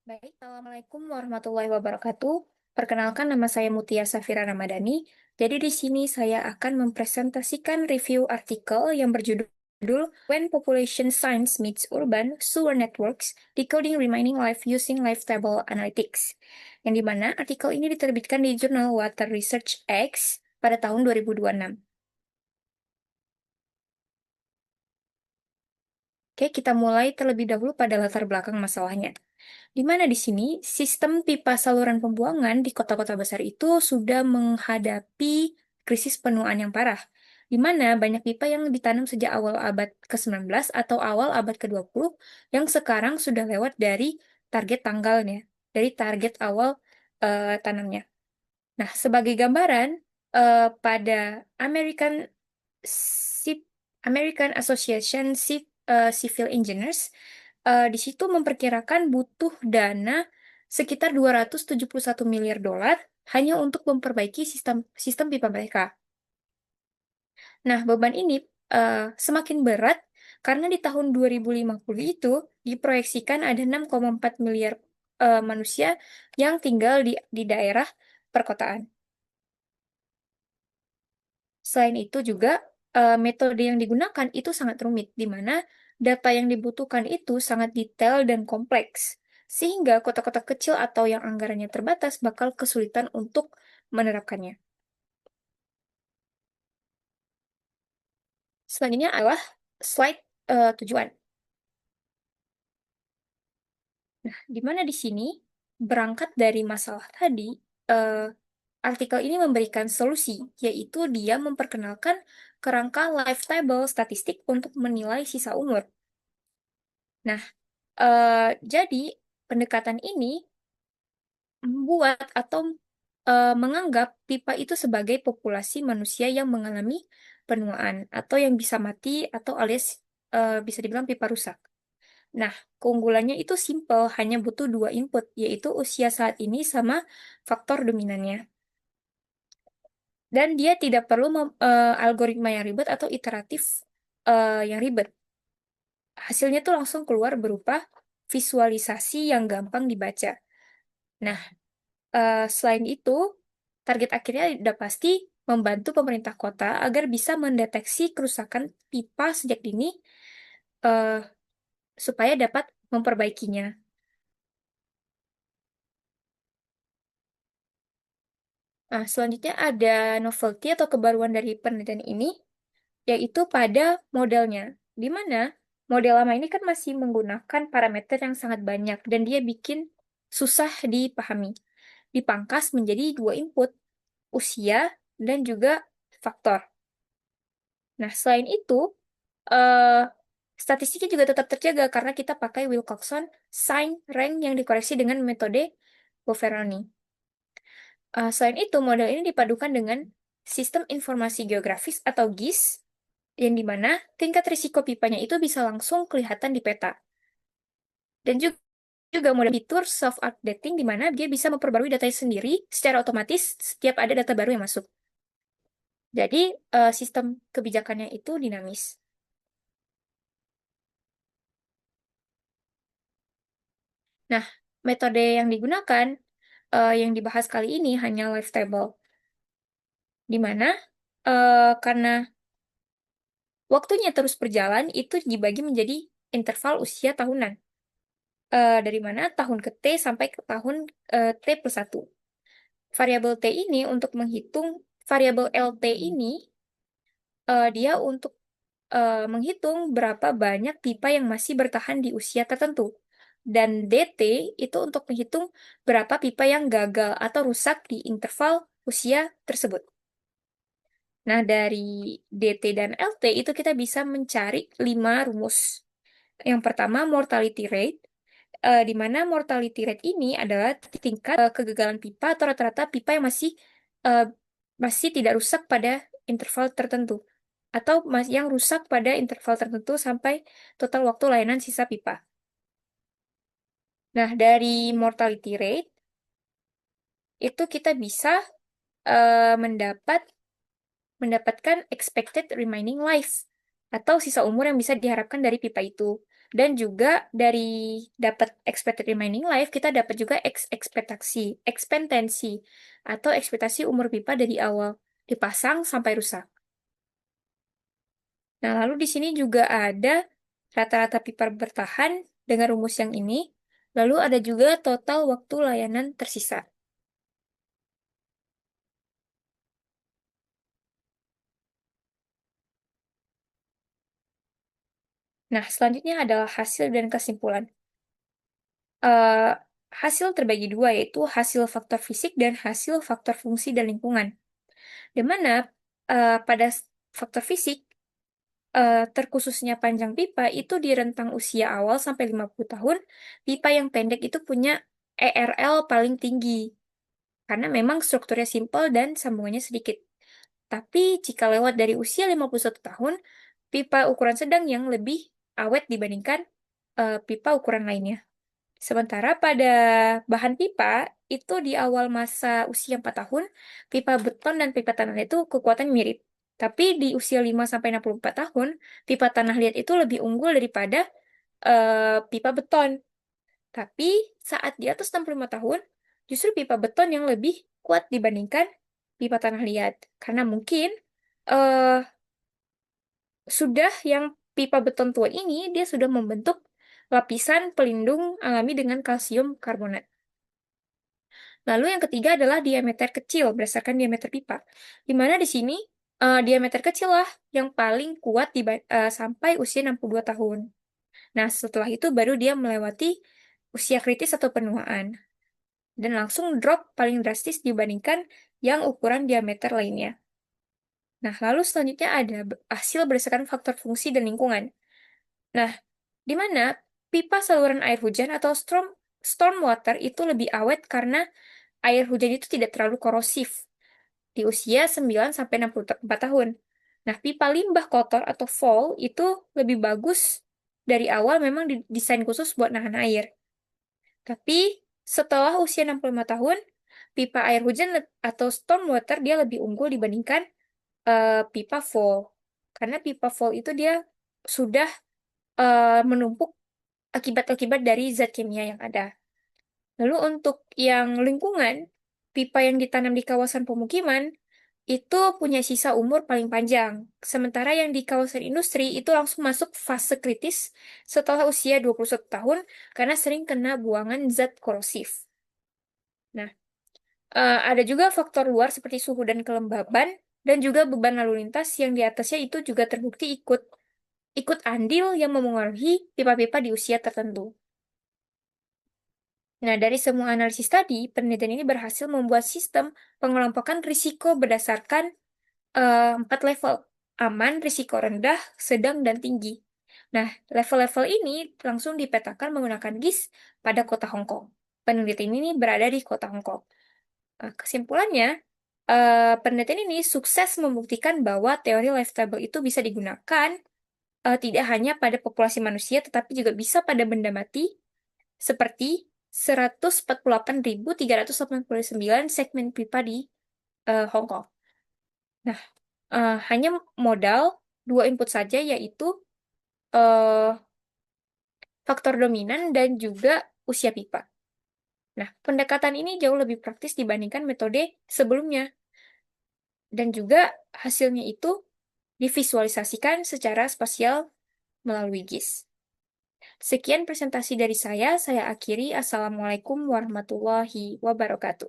Baik, Assalamualaikum warahmatullahi wabarakatuh. Perkenalkan, nama saya Mutia Safira Ramadhani. Jadi di sini saya akan mempresentasikan review artikel yang berjudul When Population Science Meets Urban Sewer Networks, Decoding Remaining Life Using Life Table Analytics. Yang dimana artikel ini diterbitkan di jurnal Water Research X pada tahun 2026. Oke, kita mulai terlebih dahulu pada latar belakang masalahnya. Di mana di sini sistem pipa saluran pembuangan di kota-kota besar itu sudah menghadapi krisis penuaan yang parah, di mana banyak pipa yang ditanam sejak awal abad ke-19 atau awal abad ke-20 yang sekarang sudah lewat dari target tanggalnya, dari target awal tanamnya. Nah, sebagai gambaran, pada American Ship, American Association Civil Engineers, di situ memperkirakan butuh dana sekitar 271 miliar dolar hanya untuk memperbaiki sistem sistem pipa mereka. Nah, beban ini semakin berat karena di tahun 2050 itu diproyeksikan ada 6,4 miliar manusia yang tinggal di daerah perkotaan. Selain itu juga metode yang digunakan itu sangat rumit, di mana data yang dibutuhkan itu sangat detail dan kompleks, sehingga kota-kota kecil atau yang anggarannya terbatas bakal kesulitan untuk menerapkannya. Selanjutnya adalah slide tujuan. Nah, di mana di sini berangkat dari masalah tadi, eh, artikel ini memberikan solusi, yaitu dia memperkenalkan kerangka life table statistik untuk menilai sisa umur. Nah, jadi pendekatan ini membuat atau menganggap pipa itu sebagai populasi manusia yang mengalami penuaan atau yang bisa mati atau alias bisa dibilang pipa rusak. Nah, keunggulannya itu simple, hanya butuh dua input, yaitu usia saat ini sama faktor dominannya. Dan dia tidak perlu algoritma yang ribet atau iteratif yang ribet. Hasilnya tuh langsung keluar berupa visualisasi yang gampang dibaca. Nah, selain itu, target akhirnya udah pasti membantu pemerintah kota agar bisa mendeteksi kerusakan pipa sejak dini eh, supaya dapat memperbaikinya. Nah, selanjutnya ada novelty atau kebaruan dari penelitian ini, yaitu pada modelnya, di mana model lama ini kan masih menggunakan parameter yang sangat banyak dan dia bikin susah dipahami. Dipangkas menjadi dua input, usia dan juga faktor. Nah, selain itu, eh, statistiknya juga tetap terjaga karena kita pakai Wilcoxon sign rank yang dikoreksi dengan metode Boveroni. Selain itu, model ini dipadukan dengan sistem informasi geografis atau GIS, yang dimana tingkat risiko pipanya itu bisa langsung kelihatan di peta. Dan juga model fitur self-updating, di mana dia bisa memperbarui datanya sendiri secara otomatis setiap ada data baru yang masuk. Jadi, sistem kebijakannya itu dinamis. Nah, metode yang digunakan, yang dibahas kali ini hanya life table, di mana karena waktunya terus berjalan, itu dibagi menjadi interval usia tahunan, dari mana tahun ke T sampai ke tahun T+1. Variabel T ini untuk menghitung, variabel LT ini dia untuk menghitung berapa banyak pipa yang masih bertahan di usia tertentu. Dan DT itu untuk menghitung berapa pipa yang gagal atau rusak di interval usia tersebut. Nah, dari DT dan LT itu kita bisa mencari 5 rumus. Yang pertama, mortality rate, di mana mortality rate ini adalah tingkat kegagalan pipa atau rata-rata pipa yang eh, masih tidak rusak pada interval tertentu atau yang rusak pada interval tertentu sampai total waktu layanan sisa pipa. Nah, dari mortality rate itu kita bisa mendapatkan expected remaining life atau sisa umur yang bisa diharapkan dari pipa itu. Dan juga dari dapat expected remaining life, kita dapat juga ekspektasi atau ekspektasi umur pipa dari awal dipasang sampai rusak. Nah, lalu di sini juga ada rata-rata pipa bertahan dengan rumus yang ini. Lalu ada juga total waktu layanan tersisa. Nah, selanjutnya adalah hasil dan kesimpulan. Eh, Hasil terbagi dua, yaitu hasil faktor fisik dan hasil faktor fungsi dan lingkungan. Di mana pada faktor fisik, terkhususnya panjang pipa itu di rentang usia awal sampai 50 tahun, pipa yang pendek itu punya ERL paling tinggi, karena memang strukturnya simpel dan sambungannya sedikit. Tapi jika lewat dari usia 51 tahun, pipa ukuran sedang yang lebih awet dibandingkan pipa ukuran lainnya. Sementara pada bahan pipa, itu di awal masa usia 4 tahun, pipa beton dan pipa tanah liat itu kekuatan mirip. Tapi di usia 5-64 tahun, pipa tanah liat itu lebih unggul daripada pipa beton. Tapi saat di atas 65 tahun, justru pipa beton yang lebih kuat dibandingkan pipa tanah liat. Karena mungkin eh sudah yang pipa beton tua ini, dia sudah membentuk lapisan pelindung alami dengan kalsium karbonat. Lalu yang ketiga adalah diameter kecil berdasarkan diameter pipa. Di mana di sini diameter kecil lah yang paling kuat sampai usia 62 tahun. Nah, setelah itu baru dia melewati usia kritis atau penuaan. Dan langsung drop paling drastis dibandingkan yang ukuran diameter lainnya. Nah, lalu selanjutnya ada hasil berdasarkan faktor fungsi dan lingkungan. Nah, di mana pipa saluran air hujan atau storm water itu lebih awet karena air hujan itu tidak terlalu korosif di usia 9-64 tahun. Nah, pipa limbah kotor atau fall itu lebih bagus dari awal memang didesain khusus buat nahan air. Tapi setelah usia 65 tahun, pipa air hujan atau storm water dia lebih unggul dibandingkan pipa fall. Karena pipa fall itu dia sudah menumpuk akibat-akibat dari zat kimia yang ada. Lalu untuk yang lingkungan, pipa yang ditanam di kawasan pemukiman itu punya sisa umur paling panjang. Sementara yang di kawasan industri itu langsung masuk fase kritis setelah usia 21 tahun karena sering kena buangan zat korosif. Nah, ada juga faktor luar seperti suhu dan kelembaban dan juga beban lalu lintas yang di atasnya itu juga terbukti ikut andil yang memengaruhi pipa-pipa di usia tertentu. Nah, dari semua analisis tadi, penelitian ini berhasil membuat sistem pengelompokan risiko berdasarkan 4 level. Aman, risiko rendah, sedang, dan tinggi. Nah, level-level ini langsung dipetakan menggunakan GIS pada kota Hong Kong. Penelitian ini berada di kota Hong Kong. Kesimpulannya, penelitian ini sukses membuktikan bahwa teori life table itu bisa digunakan tidak hanya pada populasi manusia, tetapi juga bisa pada benda mati, seperti 148.389 segmen pipa di Hong Kong. Nah, hanya modal 2 input saja, yaitu eh, faktor dominan dan juga usia pipa. Nah, pendekatan ini jauh lebih praktis dibandingkan metode sebelumnya. Dan juga hasilnya itu divisualisasikan secara spasial melalui GIS. Sekian presentasi dari saya akhiri. Assalamualaikum warahmatullahi wabarakatuh.